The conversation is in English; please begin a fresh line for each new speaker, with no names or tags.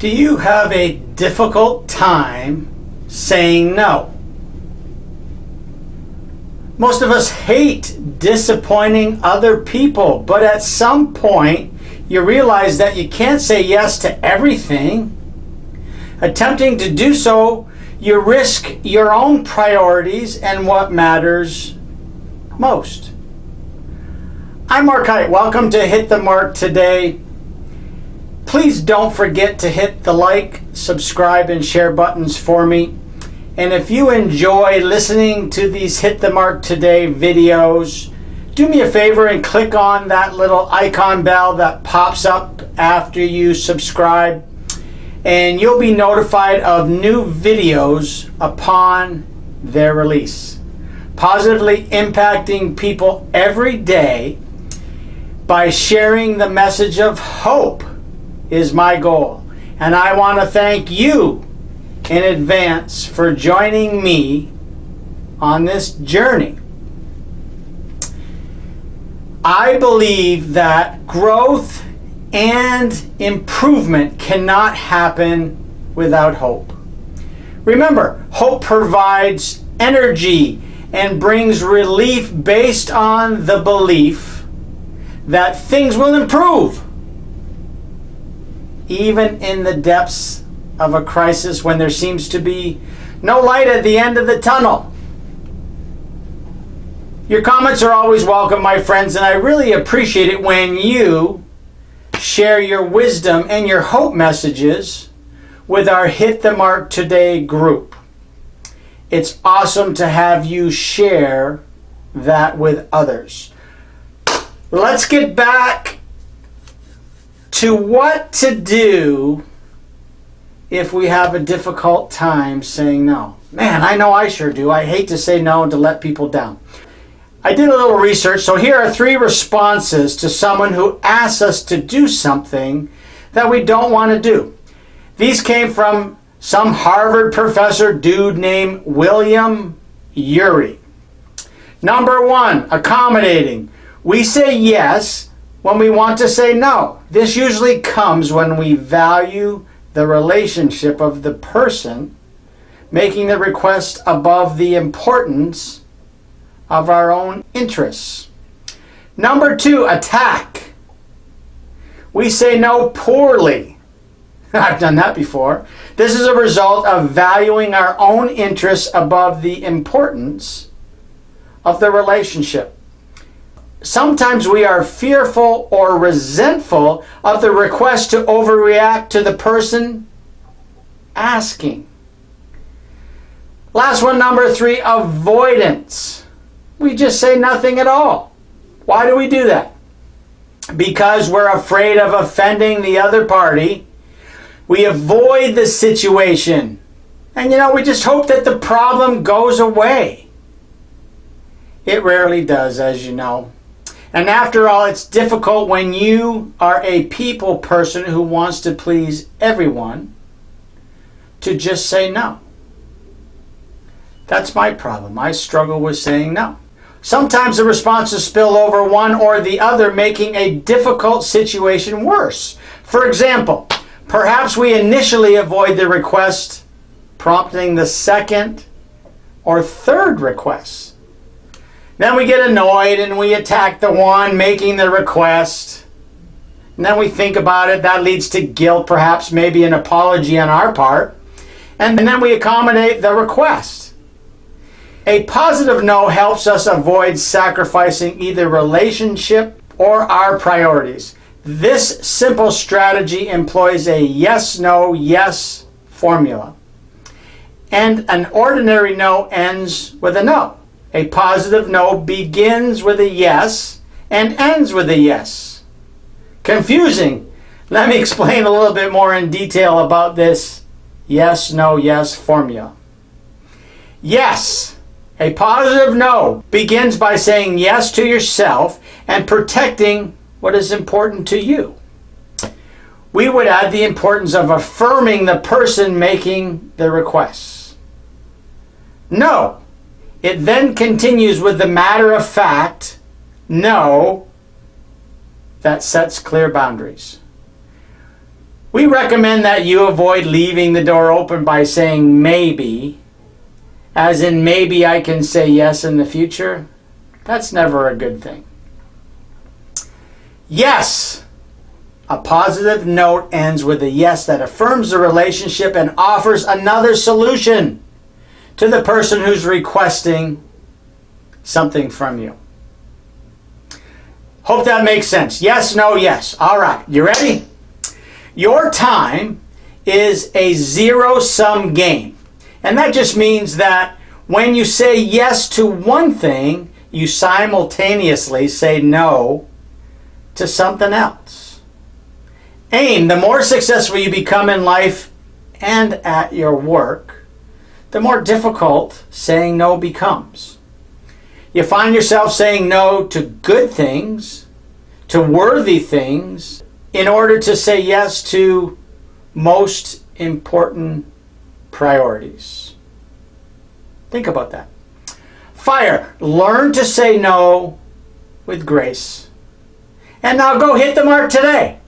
Do you have a difficult time saying no? Most of us hate disappointing other people, but at some point you realize that you can't say yes to everything. Attempting to do so, you risk your own priorities and what matters most. I'm Mark Height. Welcome to Hit the Mark today. Please don't forget to hit the like, subscribe, and share buttons for me. And if you enjoy listening to these Hit the Mark Today videos, do me a favor and click on that little icon bell that pops up after you subscribe, and you'll be notified of new videos upon their release. Positively impacting people every day by sharing the message of hope is my goal. And I want to thank you in advance for joining me on this journey. I believe that growth and improvement cannot happen without hope. Remember, hope provides energy and brings relief based on the belief that things will improve, even in the depths of a crisis when there seems to be no light at the end of the tunnel. Your comments are always welcome, my friends, and I really appreciate it when you share your wisdom and your hope messages with our Hit the Mark Today group. It's awesome to have you share that with others. Let's get back to what to do if we have a difficult time saying no. Man, I know I sure do. I hate to say no and to let people down. I did a little research, so here are 3 responses to someone who asks us to do something that we don't want to do. These came from some Harvard professor dude named William Ury. Number 1, accommodating. We say yes when we want to say no. This usually comes when we value the relationship of the person making the request above the importance of our own interests. Number 2, attack. We say no poorly. I've done that before. This is a result of valuing our own interests above the importance of the relationship. Sometimes we are fearful or resentful of the request to overreact to the person asking. Last one, number 3, avoidance. We just say nothing at all. Why do we do that? Because we're afraid of offending the other party. We avoid the situation. And we just hope that the problem goes away. It rarely does, as you know. And after all, it's difficult when you are a people person who wants to please everyone to just say no. That's my problem. I struggle with saying no. Sometimes the responses spill over one or the other, making a difficult situation worse. For example, perhaps we initially avoid the request, prompting the second or third request. Then we get annoyed and we attack the one making the request. And then we think about it. That leads to guilt, perhaps maybe an apology on our part. And then we accommodate the request. A positive no helps us avoid sacrificing either relationship or our priorities. This simple strategy employs a yes, no, yes formula. And an ordinary no ends with a no. A positive no begins with a yes and ends with a yes. Confusing. Let me explain a little bit more in detail about this yes, no, yes formula. Yes. A positive no begins by saying yes to yourself and protecting what is important to you. We would add the importance of affirming the person making the request. No. It then continues with the matter of fact no that sets clear boundaries. We recommend that you avoid leaving the door open by saying maybe, as in maybe I can say yes in the future. That's never a good thing. Yes. A positive note ends with a yes that affirms the relationship and offers another solution to the person who's requesting something from you. Hope that makes sense. Yes, no, yes. All right, you ready? Your time is a zero-sum game. And that just means that when you say yes to one thing, you simultaneously say no to something else. Aim, the more successful you become in life and at your work, the more difficult saying no becomes. You find yourself saying no to good things, to worthy things, in order to say yes to most important priorities. Think about that. Fire, learn to say no with grace. And now go hit the mark today.